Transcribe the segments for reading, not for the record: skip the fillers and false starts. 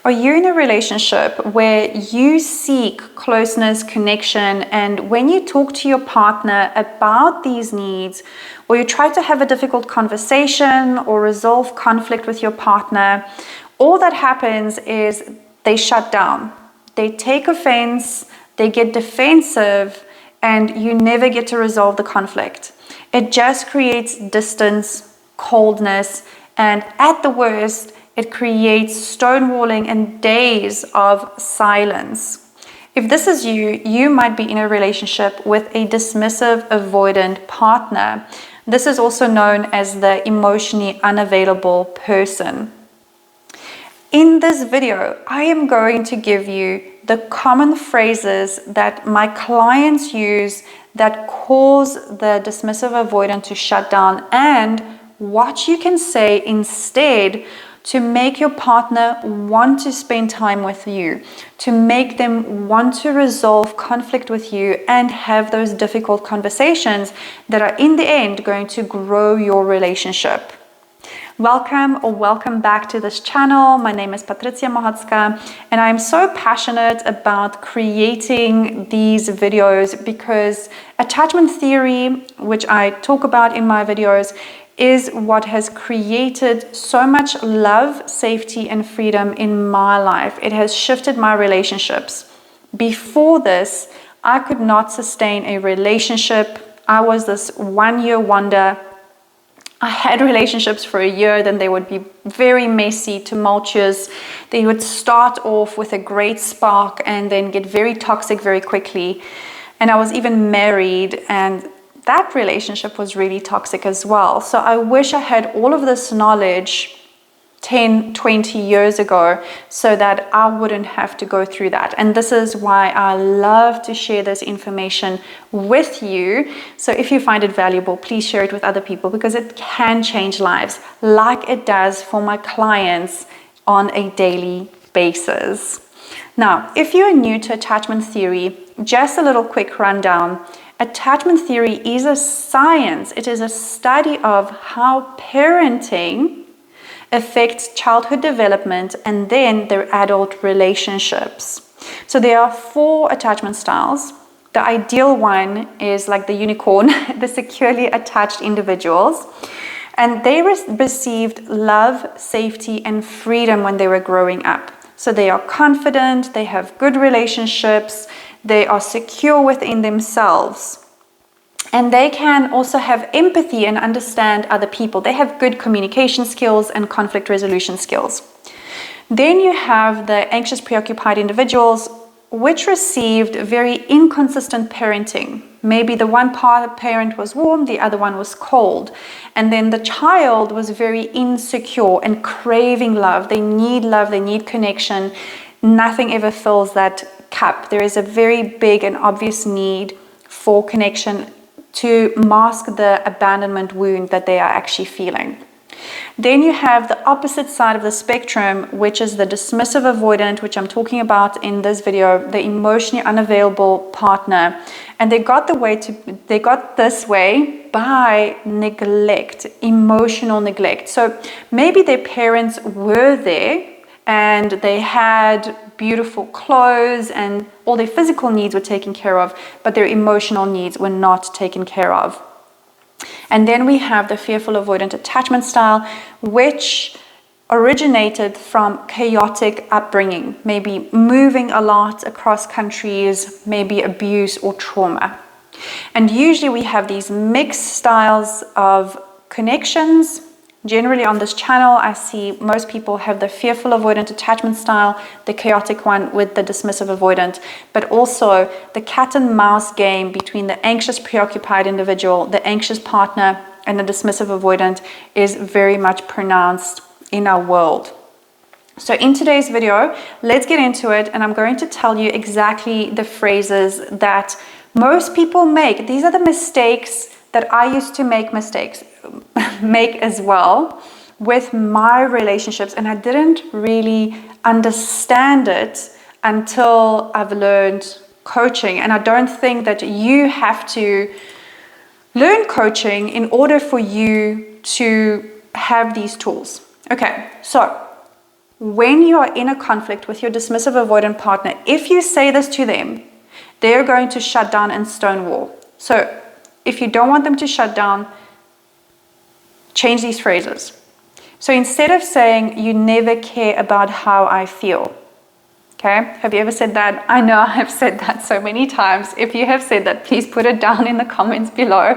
Are you in a relationship where you seek closeness, connection, and when you talk to your partner about these needs, or you try to have a difficult conversation or resolve conflict with your partner, all that happens is they shut down, they take offense, they get defensive, and you never get to resolve the conflict. It just creates distance, coldness, and at the worst, it creates stonewalling and days of silence. If this is you, you might be in a relationship with a dismissive avoidant partner. This is also known as the emotionally unavailable person. In this video, I am going to give you the common phrases that my clients use that cause the dismissive avoidant to shut down, and what you can say instead to make your partner want to spend time with you, to make them want to resolve conflict with you and have those difficult conversations that are in the end going to grow your relationship. Welcome back to this channel. My name is Patrycja Mahocka, and I'm so passionate about creating these videos because attachment theory, which I talk about in my videos, is what has created so much love, safety, and freedom in my life. It has shifted my relationships. Before this, I could not sustain a relationship. I was this one-year wonder. I had relationships for a year, then they would be very messy, tumultuous. They would start off with a great spark and then get very toxic very quickly. And I was even married, and that relationship was really toxic as well. So I wish I had all of this knowledge 10, 20 years ago so that I wouldn't have to go through that. And this is why I love to share this information with you. So if you find it valuable, please share it with other people because it can change lives like it does for my clients on a daily basis. Now, if you're new to attachment theory, just a little quick rundown. Attachment theory is a science. It is a study of how parenting affects childhood development and then their adult relationships. So there are 4 attachment styles. The ideal one is like the unicorn, the securely attached individuals. And they received love, safety, and freedom when they were growing up. So they are confident, they have good relationships, they are secure within themselves. And they can also have empathy and understand other people. They have good communication skills and conflict resolution skills. Then you have the anxious, preoccupied individuals, which received very inconsistent parenting. Maybe the one parent was warm, the other one was cold. And then the child was very insecure and craving love. They need connection. Nothing ever fills that cup. There is a very big and obvious need for connection to mask the abandonment wound that they are actually feeling. Then you have the opposite side of the spectrum, which is the dismissive avoidant, which I'm talking about in this video, the emotionally unavailable partner. And they got this way by neglect, emotional neglect. So maybe their parents were there and they had beautiful clothes and all their physical needs were taken care of, but their emotional needs were not taken care of. And then we have the fearful avoidant attachment style, which originated from chaotic upbringing, maybe moving a lot across countries, maybe abuse or trauma. And usually we have these mixed styles of connections. Generally on this channel, I see most people have the fearful avoidant attachment style, the chaotic one with the dismissive avoidant, but also the cat and mouse game between the anxious, preoccupied individual, the anxious partner, and the dismissive avoidant is very much pronounced in our world. So in today's video, let's get into it, and I'm going to tell you exactly the phrases that most people make. These are the mistakes that I used to make as well with my relationships, and I didn't really understand it until I've learned coaching. And I don't think that you have to learn coaching in order for you to have these tools. Okay, so when you are in a conflict with your dismissive avoidant partner, if you say this to them, they're going to shut down and stonewall. So if you don't want them to shut down, change these phrases. So instead of saying, you never care about how I feel. Okay, have you ever said that? I know I have said that so many times. If you have said that, please put it down in the comments below.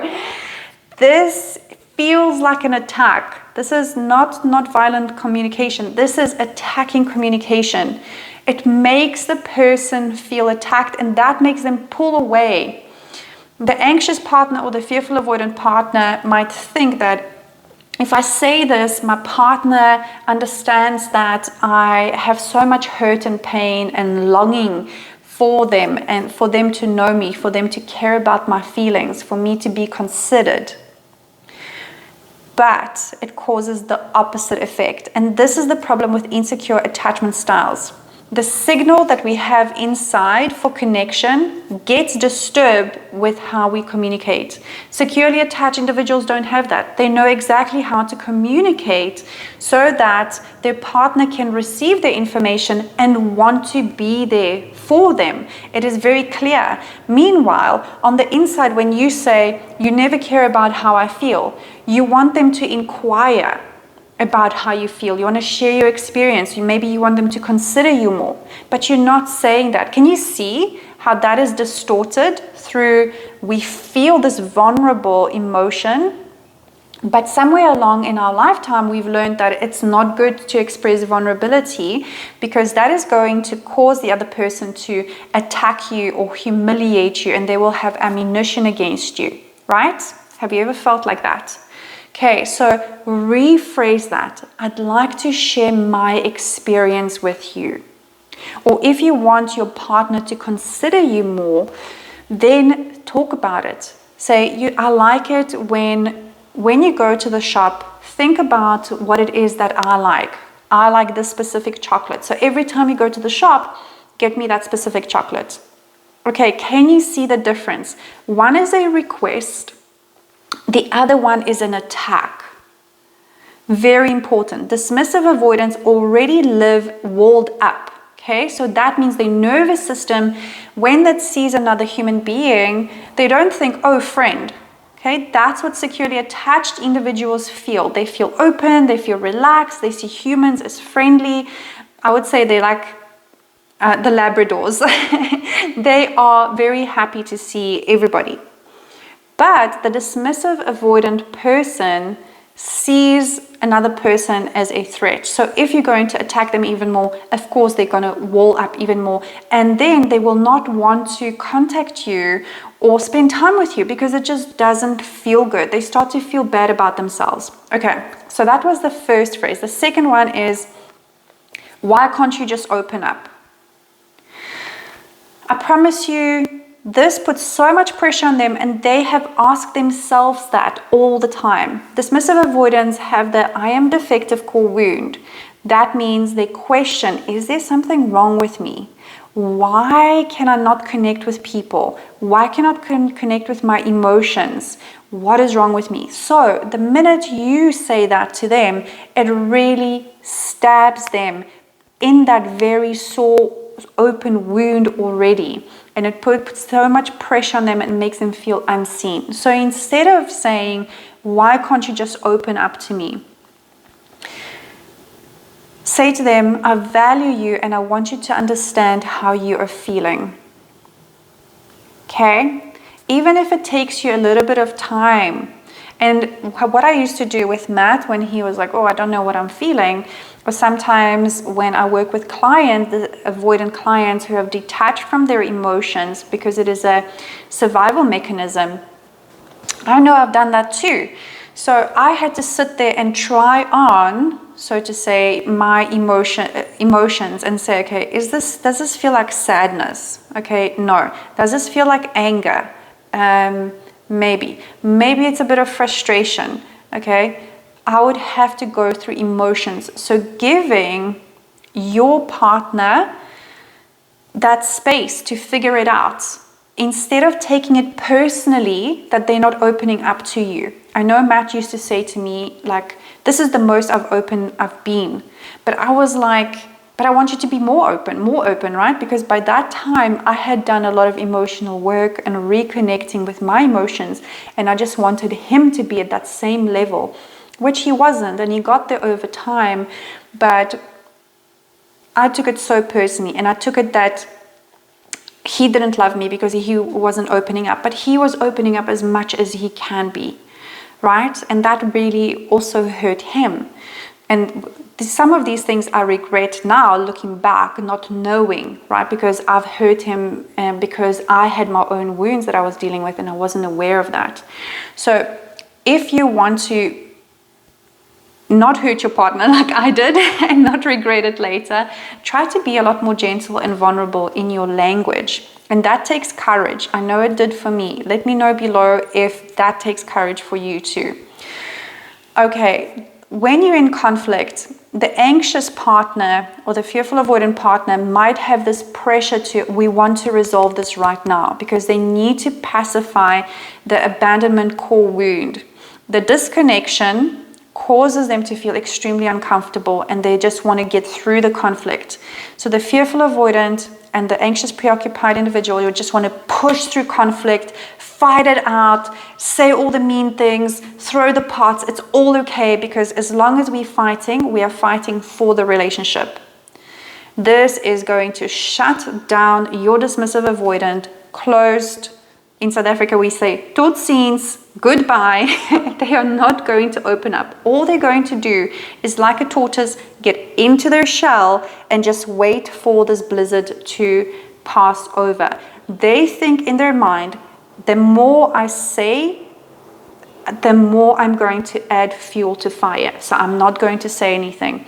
This feels like an attack. This is not violent communication. This is attacking communication. It makes the person feel attacked, and that makes them pull away. The anxious partner or the fearful avoidant partner might think that if I say this, my partner understands that I have so much hurt and pain and longing for them, and for them to know me, for them to care about my feelings, for me to be considered. But it causes the opposite effect. And this is the problem with insecure attachment styles. The signal that we have inside for connection gets disturbed with how we communicate. Securely attached individuals don't have that. They know exactly how to communicate so that their partner can receive their information and want to be there for them. It is very clear. Meanwhile, on the inside, when you say, you never care about how I feel, you want them to inquire about how you feel. You want to share your experience. Maybe you want them to consider you more, but you're not saying that. Can you see how that is distorted through we feel this vulnerable emotion, but somewhere along in our lifetime we've learned that it's not good to express vulnerability because that is going to cause the other person to attack you or humiliate you, and they will have ammunition against you, right? Have you ever felt like that? Okay, so rephrase that. I'd like to share my experience with you. Or if you want your partner to consider you more, then talk about it. Say, I like it when you go to the shop, think about what it is that I like. I like this specific chocolate. So every time you go to the shop, get me that specific chocolate. Okay, can you see the difference? One is a request. The other one is an attack. Very important. Dismissive avoidants already live walled up. Okay, so that means their nervous system, when it sees another human being, they don't think, oh, friend. Okay, that's what securely attached individuals feel. They feel open, they feel relaxed, they see humans as friendly. I would say they're like the Labradors. They are very happy to see everybody. But the dismissive avoidant person sees another person as a threat. So if you're going to attack them even more, of course they're going to wall up even more. And then they will not want to contact you or spend time with you because it just doesn't feel good. They start to feel bad about themselves. Okay, so that was the first phrase. The second one is, why can't you just open up? I promise you, this puts so much pressure on them, and they have asked themselves that all the time. Dismissive avoidants have the I am defective core wound. That means they question, is there something wrong with me? Why can I not connect with people? Why cannot connect with my emotions? What is wrong with me? So the minute you say that to them, it really stabs them in that very sore, open wound already. And it puts so much pressure on them and makes them feel unseen. So instead of saying, why can't you just open up to me? Say to them, I value you and I want you to understand how you are feeling. Okay? Even if it takes you a little bit of time. And what I used to do with Matt when he was like, oh, I don't know what I'm feeling, or sometimes when I work with clients, the avoidant clients who have detached from their emotions because it is a survival mechanism, I know I've done that too. So I had to sit there and try on, so to say, my emotions and say, okay, does this feel like sadness? Okay, no. Does this feel like anger? Maybe it's a bit of frustration. Okay, I would have to go through emotions. So giving your partner that space to figure it out, instead of taking it personally that they're not opening up to you. I know Matt used to say to me, like, this is the most I've been. But I was like, but I want you to be more open, right? Because by that time, I had done a lot of emotional work and reconnecting with my emotions. And I just wanted him to be at that same level, which he wasn't. And he got there over time. But I took it so personally. And I took it that he didn't love me because he wasn't opening up. But he was opening up as much as he can be, right? And that really also hurt him. And some of these things I regret now, looking back, not knowing, right? Because I've hurt him and because I had my own wounds that I was dealing with and I wasn't aware of that. So if you want to not hurt your partner like I did and not regret it later, try to be a lot more gentle and vulnerable in your language. And that takes courage. I know it did for me. Let me know below if that takes courage for you too. Okay. When you're in conflict, the anxious partner or the fearful avoidant partner might have this pressure to, we want to resolve this right now because they need to pacify the abandonment core wound. The disconnection causes them to feel extremely uncomfortable and they just want to get through the conflict. So the fearful avoidant and the anxious preoccupied individual, you just want to push through conflict, fight it out, say all the mean things, throw the pots. It's all okay because as long as we're fighting, we are fighting for the relationship. This is going to shut down your dismissive avoidant, closed. In South Africa, we say, tot ziens, goodbye. They are not going to open up. All they're going to do is, like a tortoise, get into their shell and just wait for this blizzard to pass over. They think in their mind, the more I say, the more I'm going to add fuel to fire. So I'm not going to say anything.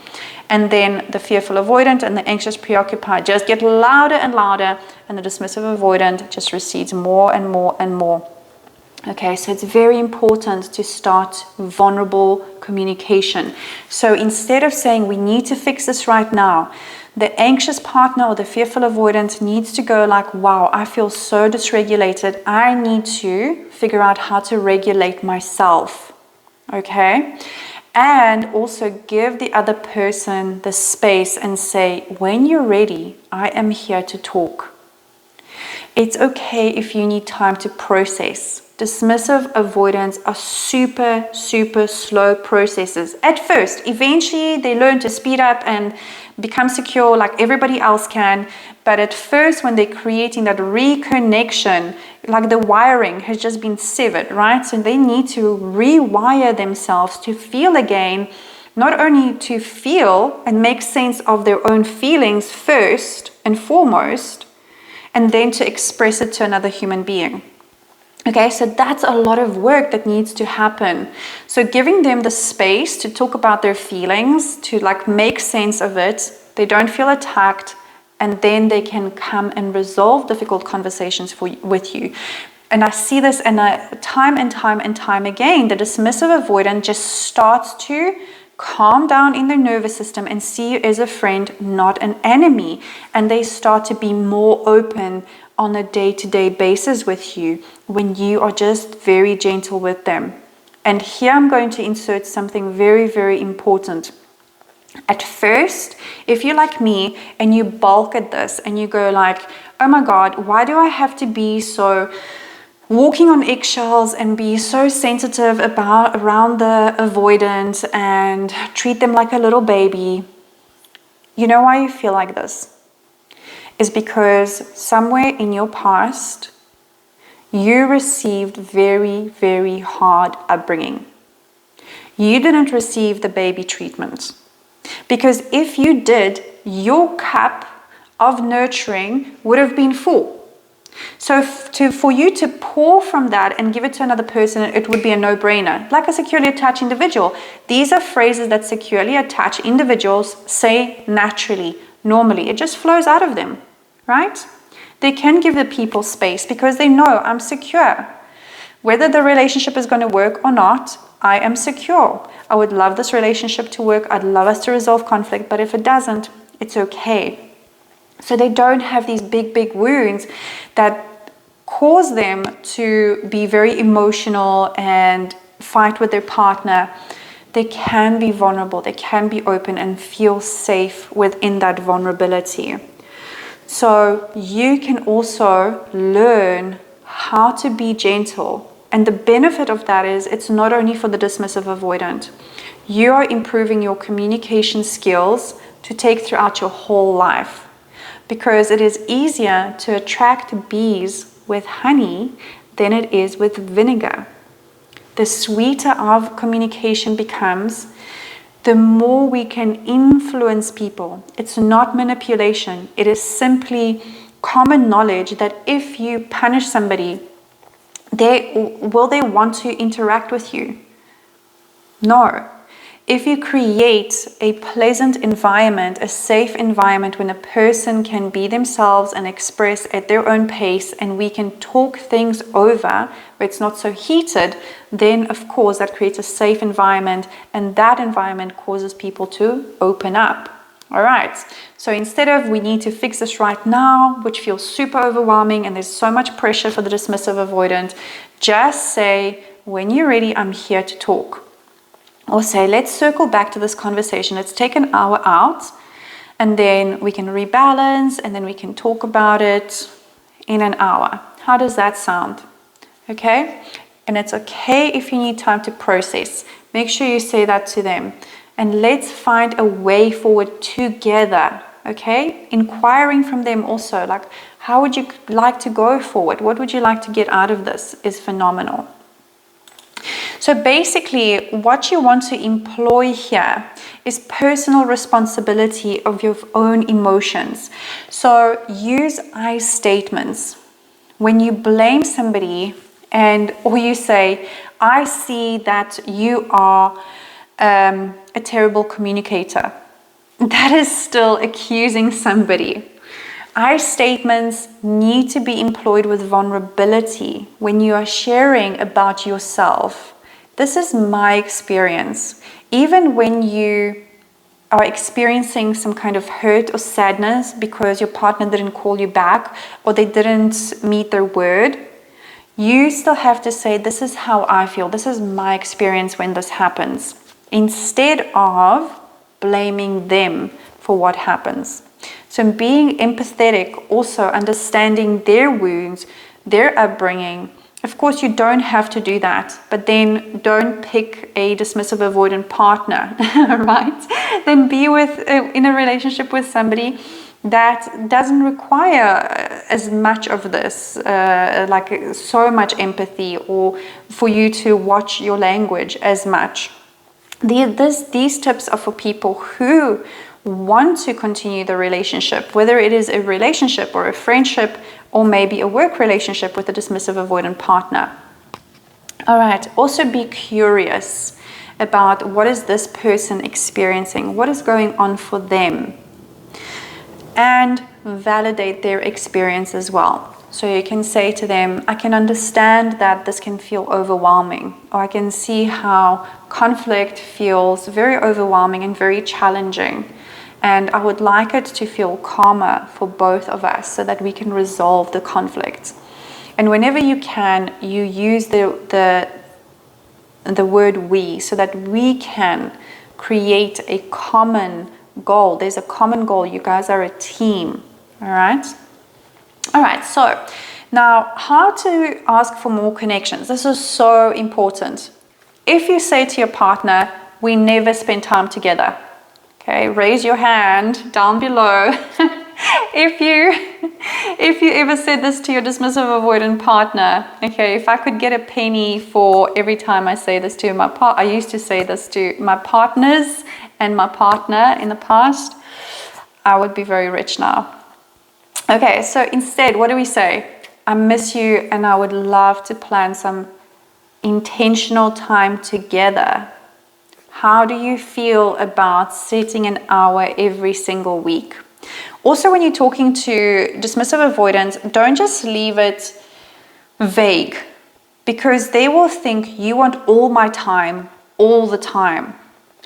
And then the fearful avoidant and the anxious preoccupied just get louder and louder, and the dismissive avoidant just recedes more and more and more. Okay, so it's very important to start vulnerable communication. So instead of saying we need to fix this right now, the anxious partner or the fearful avoidant needs to go like, wow, I feel so dysregulated. I need to figure out how to regulate myself. Okay? And also give the other person the space and say, when you're ready, I am here to talk. It's okay if you need time to process. Dismissive avoidants are super, super slow processes. At first, eventually they learn to speed up and become secure like everybody else can. But at first, when they're creating that reconnection, like the wiring has just been severed, right? So they need to rewire themselves to feel again, not only to feel and make sense of their own feelings first and foremost, and then to express it to another human being. Okay, so that's a lot of work that needs to happen. So giving them the space to talk about their feelings, to like make sense of it, they don't feel attacked, and then they can come and resolve difficult conversations with you. And I see this time and time again. The dismissive avoidant just starts to calm down in their nervous system and see you as a friend, not an enemy. And they start to be more open on a day-to-day basis with you when you are just very gentle with them. And here I'm going to insert something very, very important. At first, if you're like me and you balk at this and you go like, oh my God, why do I have to be so walking on eggshells and be so sensitive around the avoidance and treat them like a little baby? You know why you feel like this? Is because somewhere in your past, you received very, very hard upbringing. You didn't receive the baby treatment. Because if you did, your cup of nurturing would have been full. So for you to pour from that and give it to another person, it would be a no-brainer. Like a securely attached individual. These are phrases that securely attached individuals say naturally, normally. It just flows out of them, right? They can give the people space because they know I'm secure. Whether the relationship is going to work or not, I am secure. I would love this relationship to work. I'd love us to resolve conflict, but if it doesn't, it's okay. So they don't have these big, big wounds that cause them to be very emotional and fight with their partner, they can be vulnerable, they can be open and feel safe within that vulnerability. So you can also learn how to be gentle. And the benefit of that is it's not only for the dismissive avoidant. You are improving your communication skills to take throughout your whole life, because it is easier to attract bees with honey than it is with vinegar. The sweeter our communication becomes, the more we can influence people. It's not manipulation. It is simply common knowledge that if you punish somebody, will they want to interact with you? No. If you create a pleasant environment, a safe environment when a person can be themselves and express at their own pace, and we can talk things over where it's not so heated, then of course that creates a safe environment, and that environment causes people to open up. All right, so instead of we need to fix this right now, which feels super overwhelming and there's so much pressure for the dismissive avoidant, just say, when you're ready, I'm here to talk. Or say, let's circle back to this conversation. Let's take an hour out, and then we can rebalance, and then we can talk about it in an hour. How does that sound? Okay? And it's okay if you need time to process. Make sure you say that to them. And let's find a way forward together. Okay? Inquiring from them also, like, how would you like to go forward? What would you like to get out of this is phenomenal. So basically, what you want to employ here is personal responsibility of your own emotions. So use I statements. When you blame somebody or you say, I see that you are a terrible communicator, that is still accusing somebody. I statements need to be employed with vulnerability when you are sharing about yourself. This is my experience. Even when you are experiencing some kind of hurt or sadness because your partner didn't call you back or they didn't meet their word, you still have to say, this is how I feel. This is my experience when this happens, instead of blaming them for what happens. So being empathetic, also understanding their wounds, their upbringing. Of course, you don't have to do that, but then don't pick a dismissive avoidant partner, right? Then be in a relationship with somebody that doesn't require as much of this, like so much empathy, or for you to watch your language as much. These tips are for people who want to continue the relationship, whether it is a relationship or a friendship or maybe a work relationship with a dismissive avoidant partner. All right, also be curious about what is this person experiencing, what is going on for them, and validate their experience as well. So you can say to them, I can understand that this can feel overwhelming, or I can see how conflict feels very overwhelming and very challenging. And I would like it to feel calmer for both of us so that we can resolve the conflict. And whenever you can, you use the word we, so that we can create a common goal. There's a common goal. You guys are a team. All right? All right, so now how to ask for more connections. This is so important. If you say to your partner, we never spend time together, okay, raise your hand down below. If you ever said this to your dismissive avoidant partner, okay, if I could get a penny for every time I say this to I used to say this to my partners and my partner in the past, I would be very rich now. Okay, so instead, what do we say? I miss you and I would love to plan some intentional time together. How do you feel about setting an hour every single week? Also, when you're talking to dismissive avoidance, don't just leave it vague, because they will think you want all my time all the time.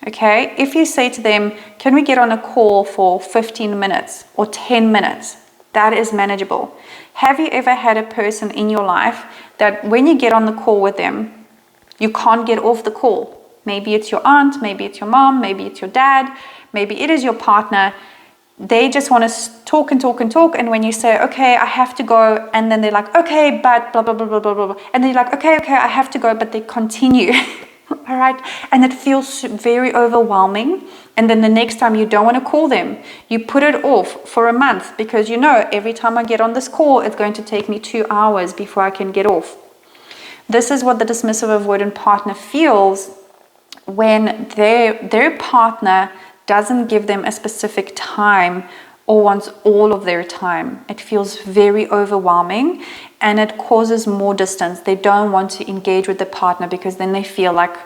Okay, if you say to them, can we get on a call for 15 minutes or 10 minutes? That is manageable. Have you ever had a person in your life that when you get on the call with them, You can't get off the call. Maybe it's your aunt, maybe it's your mom, maybe it's your dad, maybe it is your partner. They just want to talk and talk and talk. And when you say, okay, I have to go, and then they're like, okay, but blah, blah, blah, blah, blah, blah. And they're like, okay, I have to go, but they continue. All right. And it feels very overwhelming. And then the next time you don't want to call them, you put it off for a month because every time I get on this call, it's going to take me 2 hours before I can get off. This is what the dismissive avoidant partner feels when their partner doesn't give them a specific time or wants all of their time. It feels very overwhelming and it causes more distance. They don't want to engage with the partner because then they feel like,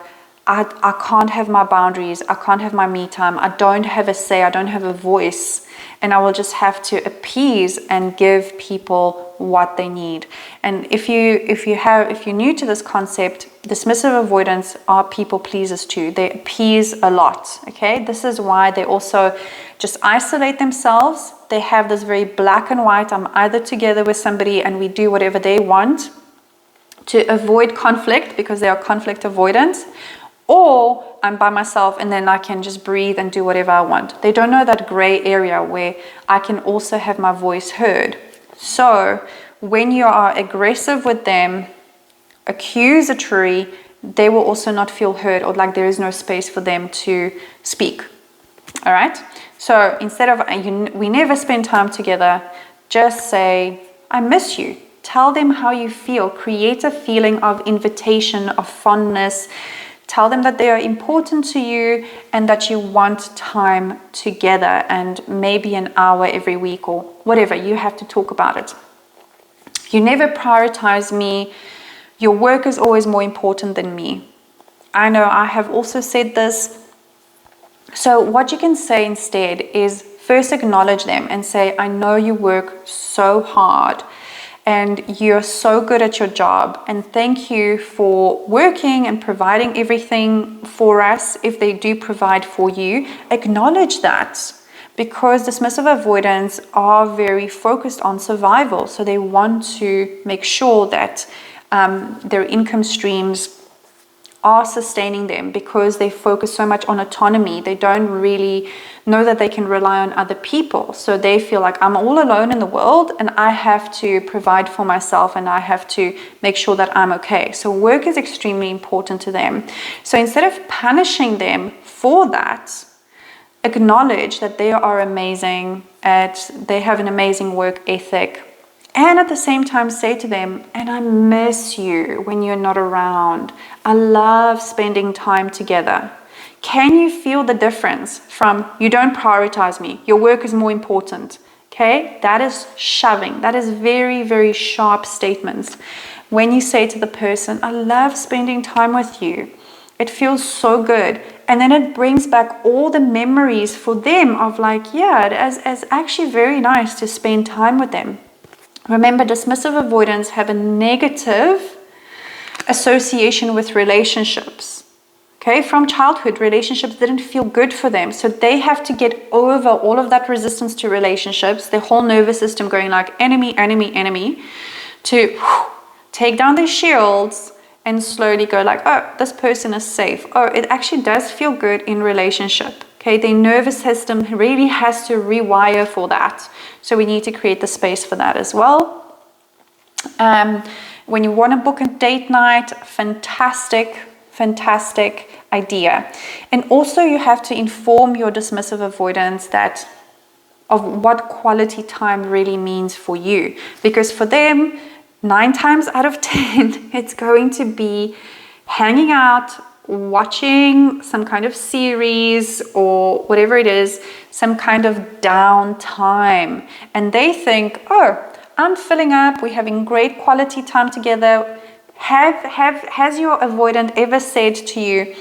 I can't have my boundaries, I can't have my me time, I don't have a say, I don't have a voice, and I will just have to appease and give people what they need. And if you're new to this concept, dismissive avoidants are people pleasers too. They appease a lot. Okay, this is why they also just isolate themselves. They have this very black and white. I'm either together with somebody and we do whatever they want to avoid conflict because they are conflict avoidant, or I'm by myself and then I can just breathe and do whatever I want. They don't know that gray area where I can also have my voice heard. So when you are aggressive with them, accusatory, they will also not feel heard or like there is no space for them to speak. All right. So instead of we never spend time together, just say, I miss you. Tell them how you feel. Create a feeling of invitation, of fondness. Tell them that they are important to you and that you want time together and maybe an hour every week or whatever. You have to talk about it. You never prioritize me. Your work is always more important than me. I know I have also said this. So what you can say instead is first acknowledge them and say, I know you work so hard and you're so good at your job, and thank you for working and providing everything for us if they do provide for you. Acknowledge that, because dismissive avoidants are very focused on survival, so they want to make sure that their income streams are sustaining them because they focus so much on autonomy. They don't really know that they can rely on other people. So they feel like I'm all alone in the world and I have to provide for myself and I have to make sure that I'm okay. So work is extremely important to them. So instead of punishing them for that, acknowledge that they are amazing, they have an amazing work ethic. And at the same time say to them, and I miss you when you're not around. I love spending time together. Can you feel the difference from you don't prioritize me, your work is more important? Okay, that is shoving. That is very, very sharp statements. When you say to the person, I love spending time with you. It feels so good. And then it brings back all the memories for them of like, yeah, it is actually very nice to spend time with them. Remember, dismissive avoidants have a negative association with relationships. Okay, from childhood, relationships didn't feel good for them. So they have to get over all of that resistance to relationships, their whole nervous system going like enemy, enemy, enemy, to take down their shields and slowly go like, oh, this person is safe. Oh, it actually does feel good in relationship. Okay, their nervous system really has to rewire for that. So we need to create the space for that as well. When you want to book a date night, fantastic idea. And also you have to inform your dismissive avoidants that of what quality time really means for you. Because for them, 9 times out of 10, it's going to be hanging out, watching some kind of series or whatever it is, some kind of downtime. And they think, oh, I'm filling up, we're having great quality time together. Has your avoidant ever said to you,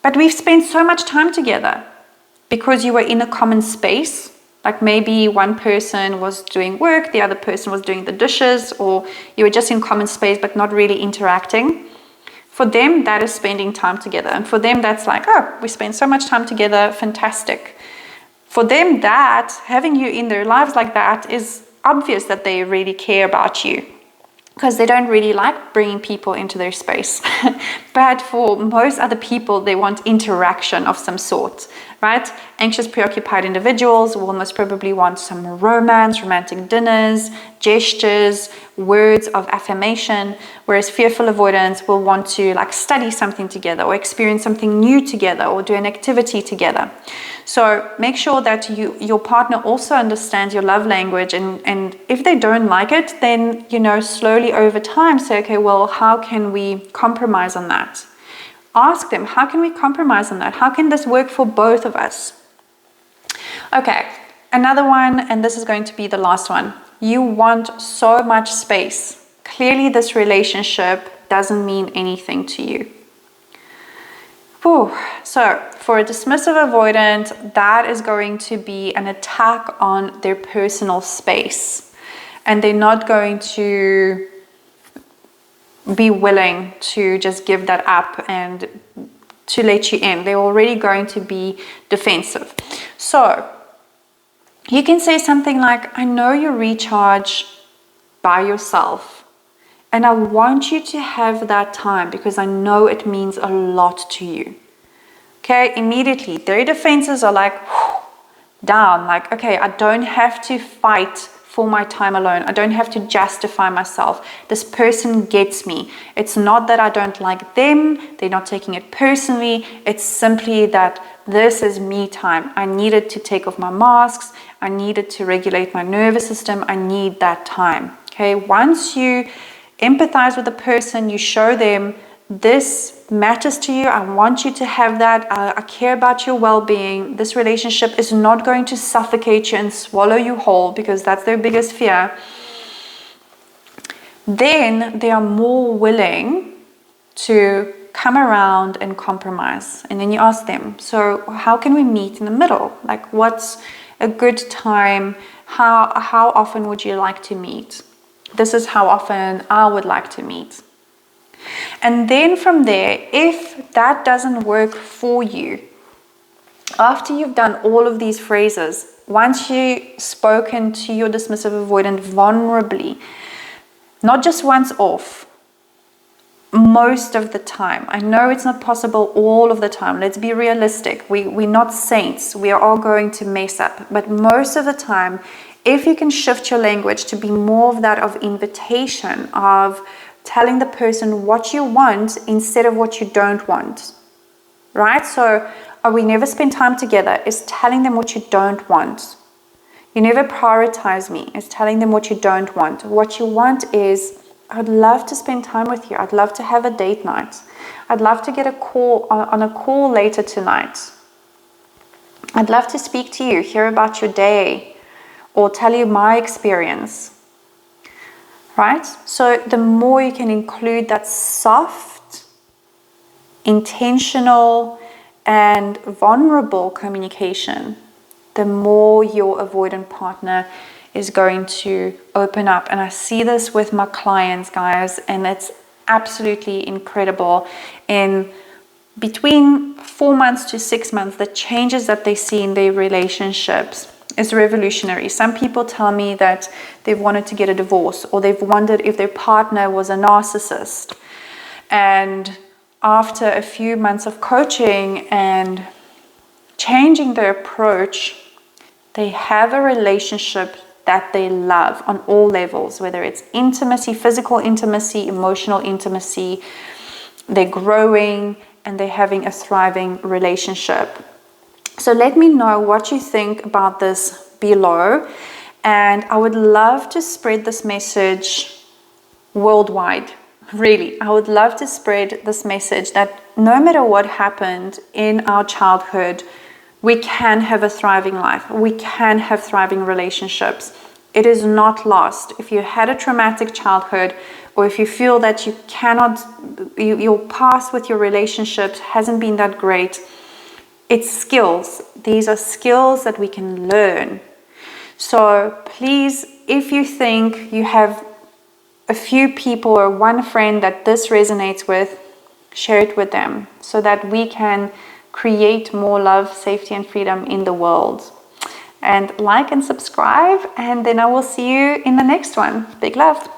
but we've spent so much time together because you were in a common space? Like maybe one person was doing work, the other person was doing the dishes, or you were just in common space but not really interacting. For them, that is spending time together. And for them, that's like, oh, we spend so much time together, fantastic. For them, that, having you in their lives like that is obvious that they really care about you. because they don't really like bringing people into their space. But for most other people, they want interaction of some sort, right? Anxious, preoccupied individuals will most probably want some romance, romantic dinners, gestures, words of affirmation, whereas fearful avoidants will want to like study something together or experience something new together or do an activity together. So make sure that your partner also understands your love language, and if they don't like it, then, you know, slowly over time say, okay, well, how can we compromise on that? Ask them, how can we compromise on that? How can this work for both of us? Okay, another one, and this is going to be the last one. You want so much space. Clearly this relationship doesn't mean anything to you. Whew. So for a dismissive avoidant, that is going to be an attack on their personal space, and they're not going to be willing to just give that up and to let you in. They're already going to be defensive. So you can say something like, I know you recharge by yourself, and I want you to have that time because I know it means a lot to you. Okay, immediately their defenses are like down, like, okay, I don't have to fight for my time alone. I don't have to justify myself. This person gets me. It's not that I don't like them. They're not taking it personally. It's simply that this is me time. I needed to take off my masks. I needed to regulate my nervous system. I need that time. Okay, once you empathize with the person, you show them this matters to you. I want you to have that. I care about your well-being. This relationship is not going to suffocate you and swallow you whole, because that's their biggest fear. Then they are more willing to come around and compromise. And then you ask them, so how can we meet in the middle? Like, what's a good time? How often would you like to meet? This is how often I would like to meet. And then from there, if that doesn't work for you, after you've done all of these phrases, once you've spoken to your dismissive avoidant vulnerably, not just once off, most of the time. I know it's not possible all of the time. Let's be realistic. We're not saints. We are all going to mess up. But most of the time, if you can shift your language to be more of that of invitation, of telling the person what you want instead of what you don't want, right? So, we never spend time together is telling them what you don't want. You never prioritize me is telling them what you don't want. What you want is, I'd love to spend time with you. I'd love to have a date night. I'd love to get a call on a call later tonight. I'd love to speak to you, hear about your day, or tell you my experience. Right? So the more you can include that soft, intentional, and vulnerable communication, the more your avoidant partner is going to open up. And I see this with my clients, guys, and it's absolutely incredible. In between 4 months to 6 months, the changes that they see in their relationships is revolutionary. Some people tell me that they've wanted to get a divorce, or they've wondered if their partner was a narcissist. And after a few months of coaching and changing their approach, they have a relationship that they love on all levels, whether it's intimacy, physical intimacy, emotional intimacy. They're growing and they're having a thriving relationship. So let me know what you think about this below, and I would love to spread this message worldwide. Really, I would love to spread this message that no matter what happened in our childhood, we can have a thriving life. We can have thriving relationships. It is not lost. If you had a traumatic childhood, or if you feel that you cannot, your past with your relationships hasn't been that great, it's skills. These are skills that we can learn. So please, if you think you have a few people or one friend that this resonates with, share it with them so that we can create more love, safety, and freedom in the world. And like and subscribe, and then I will see you in the next one. Big love.